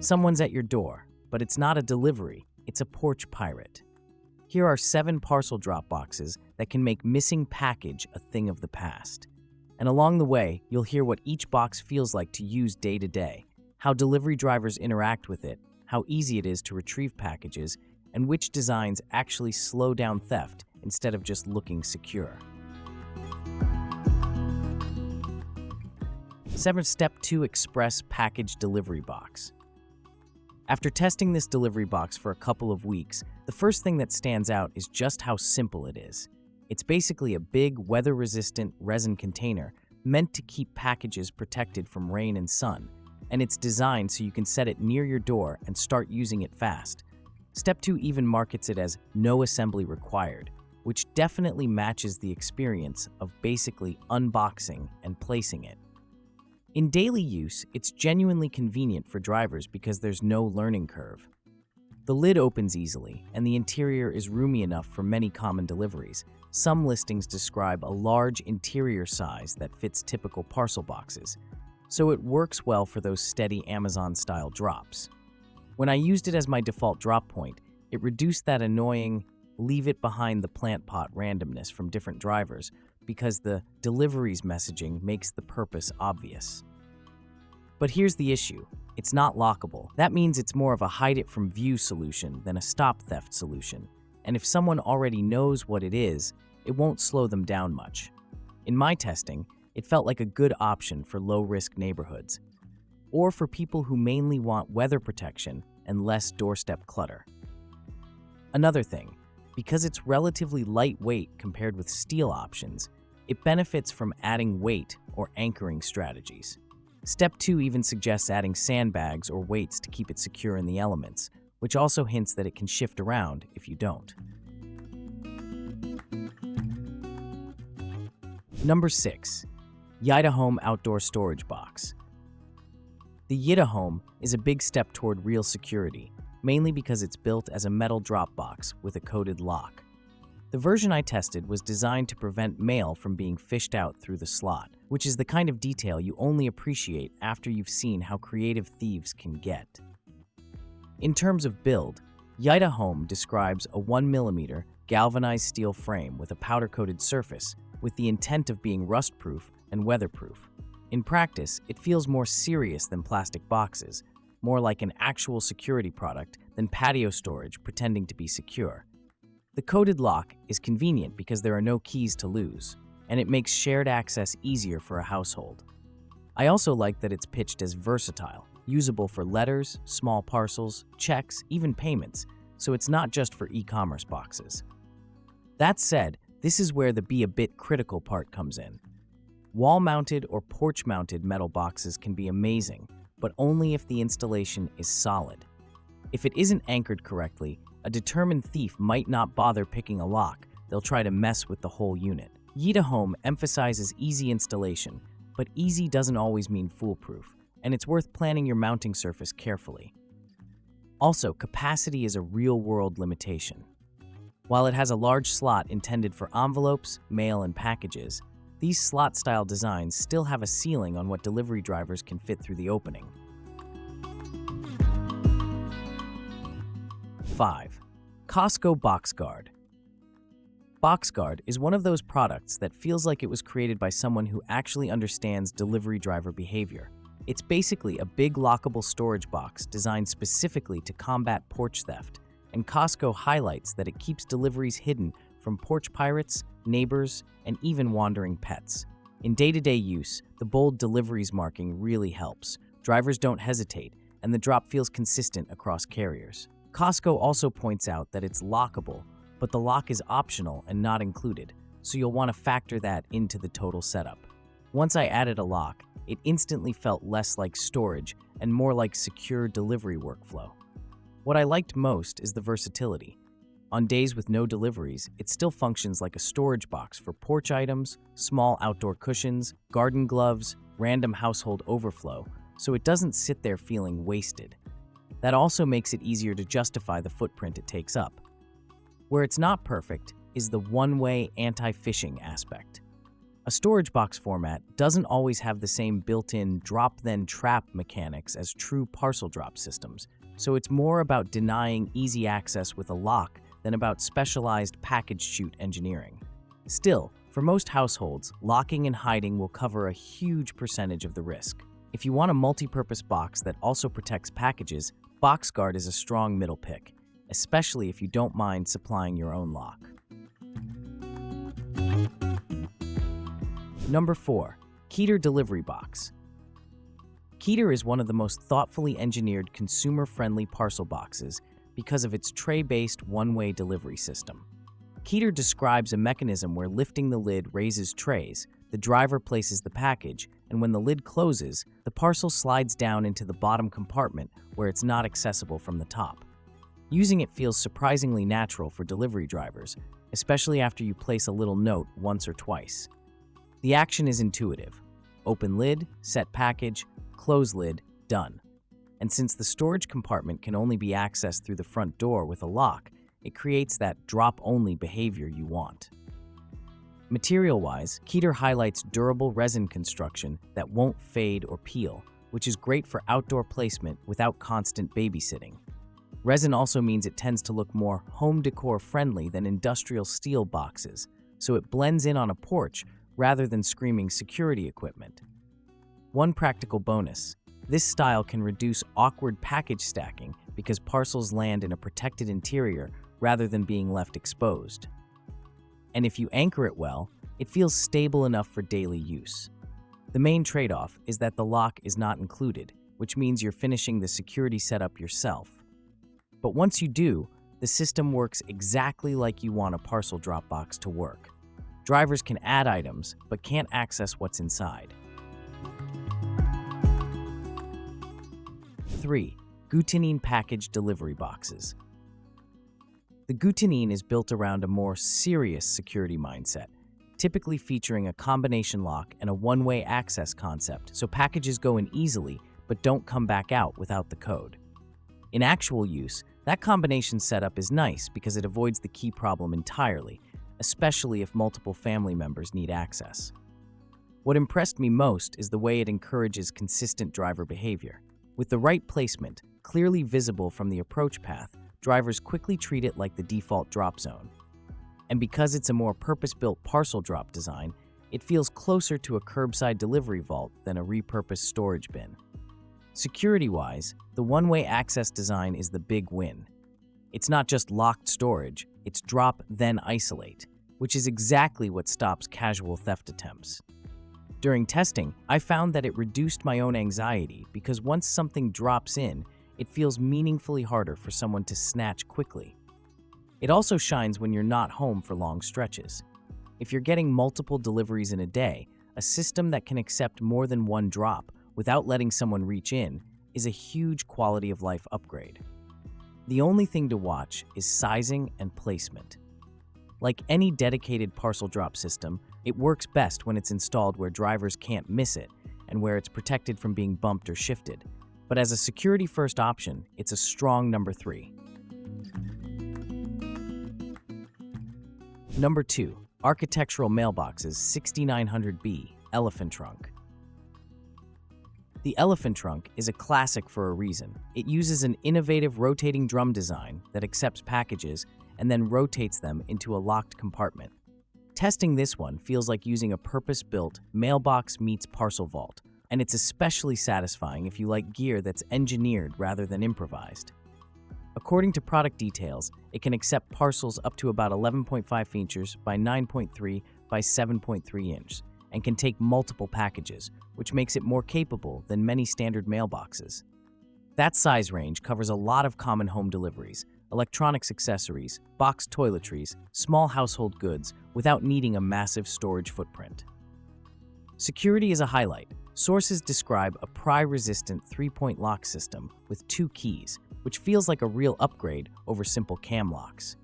Someone's at your door, but it's not a delivery, it's a porch pirate. Here are 7 parcel drop boxes that can make missing package a thing of the past. And along the way, you'll hear what each box feels like to use day to day, how delivery drivers interact with it, how easy it is to retrieve packages, and which designs actually slow down theft instead of just looking secure. 7 Step 2 Express Package Delivery Box. After testing this delivery box for a couple of weeks, the first thing that stands out is just how simple it is. It's basically a big, weather-resistant resin container meant to keep packages protected from rain and sun, and it's designed so you can set it near your door and start using it fast. Step 2 even markets it as no assembly required, which definitely matches the experience of basically unboxing and placing it. In daily use, it's genuinely convenient for drivers because there's no learning curve. The lid opens easily, and the interior is roomy enough for many common deliveries. Some listings describe a large interior size that fits typical parcel boxes, so it works well for those steady Amazon-style drops. When I used it as my default drop point, it reduced that annoying leave it behind the plant pot randomness from different drivers because the deliveries messaging makes the purpose obvious. But here's the issue. It's not lockable. That means it's more of a hide it from view solution than a stop theft solution. And if someone already knows what it is, it won't slow them down much. In my testing, it felt like a good option for low-risk neighborhoods, or for people who mainly want weather protection and less doorstep clutter. Another thing, because it's relatively lightweight compared with steel options, it benefits from adding weight or anchoring strategies. Step 2 even suggests adding sandbags or weights to keep it secure in the elements, which also hints that it can shift around if you don't. Number 6. YITAHOME Outdoor Storage Box. The YITAHOME is a big step toward real security, mainly because it's built as a metal drop box with a coded lock. The version I tested was designed to prevent mail from being fished out through the slot, which is the kind of detail you only appreciate after you've seen how creative thieves can get. In terms of build, YITAHOME describes a 1mm galvanized steel frame with a powder-coated surface with the intent of being rust-proof and weatherproof. In practice, it feels more serious than plastic boxes, more like an actual security product than patio storage pretending to be secure. The coded lock is convenient because there are no keys to lose, and it makes shared access easier for a household. I also like that it's pitched as versatile, usable for letters, small parcels, checks, even payments, so it's not just for e-commerce boxes. That said, this is where the be a bit critical part comes in. Wall-mounted or porch-mounted metal boxes can be amazing, but only if the installation is solid. If it isn't anchored correctly, a determined thief might not bother picking a lock, they'll try to mess with the whole unit. YITAHOME emphasizes easy installation, but easy doesn't always mean foolproof, and it's worth planning your mounting surface carefully. Also, capacity is a real-world limitation. While it has a large slot intended for envelopes, mail, and packages, these slot-style designs still have a ceiling on what delivery drivers can fit through the opening. 5. Cosco BoxGuard. BoxGuard is one of those products that feels like it was created by someone who actually understands delivery driver behavior. It's basically a big lockable storage box designed specifically to combat porch theft, and Cosco highlights that it keeps deliveries hidden from porch pirates, neighbors, and even wandering pets. In day-to-day use, the bold deliveries marking really helps. Drivers don't hesitate, and the drop feels consistent across carriers. Cosco also points out that it's lockable, but the lock is optional and not included, so you'll want to factor that into the total setup. Once I added a lock, it instantly felt less like storage and more like secure delivery workflow. What I liked most is the versatility. On days with no deliveries, it still functions like a storage box for porch items, small outdoor cushions, garden gloves, random household overflow, so it doesn't sit there feeling wasted. That also makes it easier to justify the footprint it takes up. Where it's not perfect is the one-way anti-phishing aspect. A storage box format doesn't always have the same built-in drop-then-trap mechanics as true parcel drop systems, so it's more about denying easy access with a lock than about specialized package chute engineering. Still, for most households, locking and hiding will cover a huge percentage of the risk. If you want a multi-purpose box that also protects packages, BoxGuard is a strong middle pick, especially if you don't mind supplying your own lock. Number 4. Keter Delivery Box. Keter is one of the most thoughtfully engineered consumer-friendly parcel boxes because of its tray-based one-way delivery system. Keter describes a mechanism where lifting the lid raises trays, the driver places the package, and when the lid closes, the parcel slides down into the bottom compartment where it's not accessible from the top. Using it feels surprisingly natural for delivery drivers, especially after you place a little note once or twice. The action is intuitive. Open lid, set package, close lid, done. And since the storage compartment can only be accessed through the front door with a lock, it creates that drop-only behavior you want. Material-wise, Keter highlights durable resin construction that won't fade or peel, which is great for outdoor placement without constant babysitting. Resin also means it tends to look more home decor friendly than industrial steel boxes, so it blends in on a porch rather than screaming security equipment. One practical bonus: this style can reduce awkward package stacking because parcels land in a protected interior rather than being left exposed. And if you anchor it well, it feels stable enough for daily use. The main trade-off is that the lock is not included, which means you're finishing the security setup yourself. But once you do, the system works exactly like you want a parcel drop box to work. Drivers can add items, but can't access what's inside. 3. GUTINNEEN Package Delivery Boxes. The GUTINNEEN is built around a more serious security mindset, typically featuring a combination lock and a one-way access concept so packages go in easily but don't come back out without the code. In actual use, that combination setup is nice because it avoids the key problem entirely, especially if multiple family members need access. What impressed me most is the way it encourages consistent driver behavior. With the right placement, clearly visible from the approach path, drivers quickly treat it like the default drop zone. And because it's a more purpose-built parcel drop design, it feels closer to a curbside delivery vault than a repurposed storage bin. Security-wise, the one-way access design is the big win. It's not just locked storage, it's drop then isolate, which is exactly what stops casual theft attempts. During testing, I found that it reduced my own anxiety because once something drops in, it feels meaningfully harder for someone to snatch quickly. It also shines when you're not home for long stretches. If you're getting multiple deliveries in a day, a system that can accept more than one drop without letting someone reach in is a huge quality of life upgrade. The only thing to watch is sizing and placement. Like any dedicated parcel drop system, it works best when it's installed where drivers can't miss it and where it's protected from being bumped or shifted. But as a security-first option, it's a strong number 3. Number 2. Architectural Mailboxes 6900B Elephantrunk. The Elephantrunk is a classic for a reason. It uses an innovative rotating drum design that accepts packages and then rotates them into a locked compartment. Testing this one feels like using a purpose-built mailbox meets parcel vault, and it's especially satisfying if you like gear that's engineered rather than improvised. According to product details, it can accept parcels up to about 11.5 inches by 9.3 by 7.3 inches, and can take multiple packages, which makes it more capable than many standard mailboxes. That size range covers a lot of common home deliveries, electronics accessories, boxed toiletries, small household goods, without needing a massive storage footprint. Security is a highlight. Sources describe a pry-resistant 3-point lock system with 2 keys, which feels like a real upgrade over simple cam locks.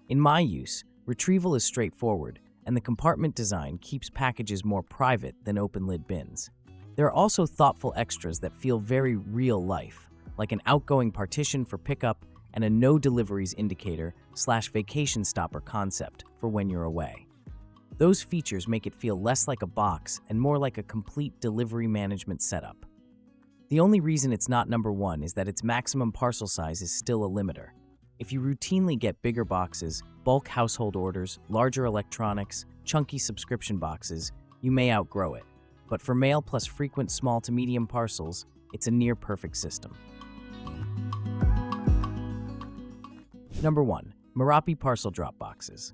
In my use, retrieval is straightforward, and the compartment design keeps packages more private than open-lid bins. There are also thoughtful extras that feel very real-life, like an outgoing partition for pickup and a no deliveries indicator/vacation stopper concept for when you're away. Those features make it feel less like a box and more like a complete delivery management setup. The only reason it's not number one is that its maximum parcel size is still a limiter. If you routinely get bigger boxes, bulk household orders, larger electronics, chunky subscription boxes, you may outgrow it. But for mail plus frequent small to medium parcels, it's a near-perfect system. Number 1. Merapi Parcel Drop Boxes.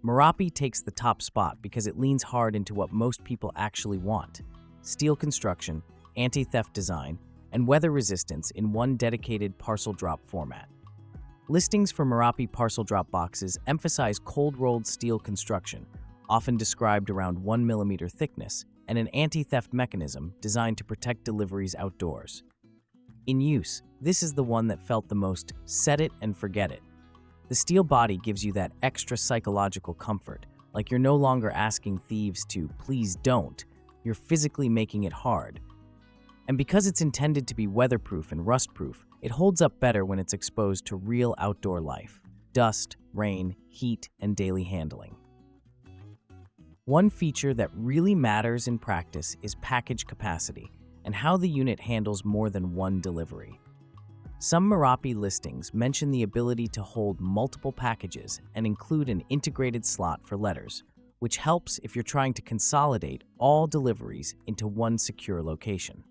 Merapi takes the top spot because it leans hard into what most people actually want: steel construction, anti-theft design, and weather resistance in one dedicated parcel drop format. Listings for Merapi parcel drop boxes emphasize cold-rolled steel construction, often described around 1 mm thickness, and an anti-theft mechanism designed to protect deliveries outdoors. In use, this is the one that felt the most set it and forget it. The steel body gives you that extra psychological comfort, like you're no longer asking thieves to please don't, you're physically making it hard. And because it's intended to be weatherproof and rustproof, it holds up better when it's exposed to real outdoor life: dust, rain, heat, and daily handling. One feature that really matters in practice is package capacity and how the unit handles more than one delivery. Some Merapi listings mention the ability to hold multiple packages and include an integrated slot for letters, which helps if you're trying to consolidate all deliveries into one secure location.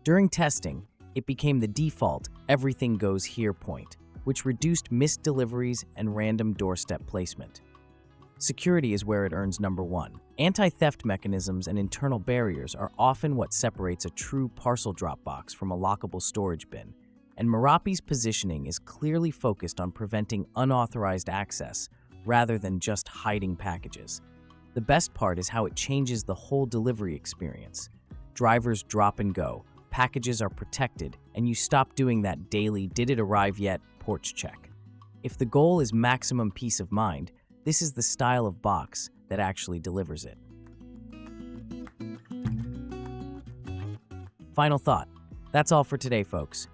During testing, it became the default everything goes here point, which reduced missed deliveries and random doorstep placement. Security is where it earns number 1. Anti-theft mechanisms and internal barriers are often what separates a true parcel drop box from a lockable storage bin, and Merapi's positioning is clearly focused on preventing unauthorized access rather than just hiding packages. The best part is how it changes the whole delivery experience. Drivers drop and go, packages are protected, and you stop doing that daily "did it arrive yet" porch check. If the goal is maximum peace of mind, this is the style of box that actually delivers it. Final thought. That's all for today, folks.